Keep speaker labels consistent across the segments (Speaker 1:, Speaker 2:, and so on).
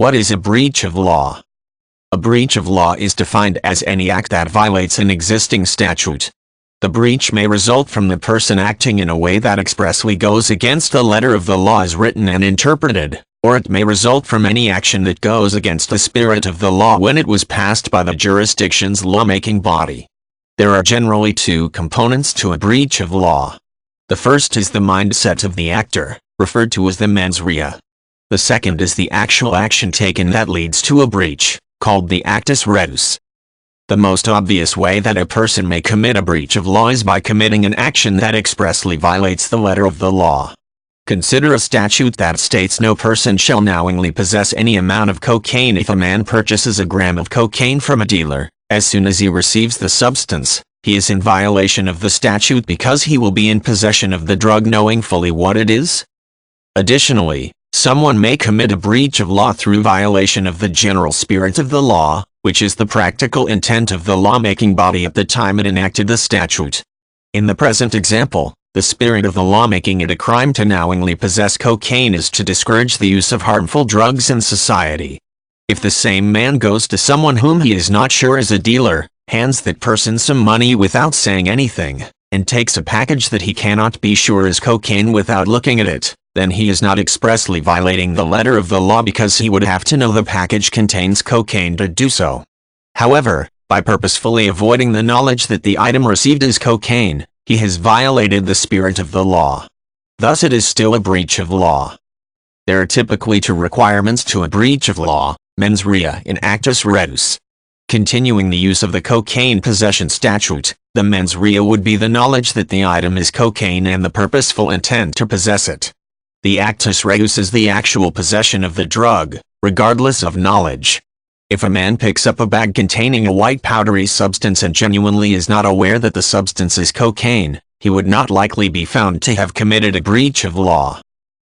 Speaker 1: What is a breach of law? A breach of law is defined as any act that violates an existing statute. The breach may result from the person acting in a way that expressly goes against the letter of the law as written and interpreted, or it may result from any action that goes against the spirit of the law when it was passed by the jurisdiction's lawmaking body. There are generally two components to a breach of law. The first is the mindset of the actor, referred to as the mens rea. The second is the actual action taken that leads to a breach, called the actus reus. The most obvious way that a person may commit a breach of law is by committing an action that expressly violates the letter of the law. Consider a statute that states no person shall knowingly possess any amount of cocaine. If a man purchases a gram of cocaine from a dealer, as soon as he receives the substance, he is in violation of the statute because he will be in possession of the drug knowing fully what it is. Additionally, someone may commit a breach of law through violation of the general spirit of the law, which is the practical intent of the lawmaking body at the time it enacted the statute. In the present example, the spirit of the law making it a crime to knowingly possess cocaine is to discourage the use of harmful drugs in society. If the same man goes to someone whom he is not sure is a dealer, hands that person some money without saying anything, and takes a package that he cannot be sure is cocaine without looking at it, then he is not expressly violating the letter of the law because he would have to know the package contains cocaine to do so. However, by purposefully avoiding the knowledge that the item received is cocaine, he has violated the spirit of the law. Thus it is still a breach of law. There are typically two requirements to a breach of law, mens rea and actus reus. Continuing the use of the cocaine possession statute, the mens rea would be the knowledge that the item is cocaine and the purposeful intent to possess it. The actus reus is the actual possession of the drug, regardless of knowledge. If a man picks up a bag containing a white powdery substance and genuinely is not aware that the substance is cocaine, he would not likely be found to have committed a breach of law.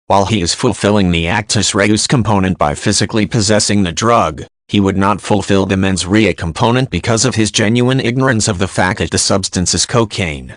Speaker 1: While he is fulfilling the actus reus component by physically possessing the drug, he would not fulfill the mens rea component because of his genuine ignorance of the fact that the substance is cocaine.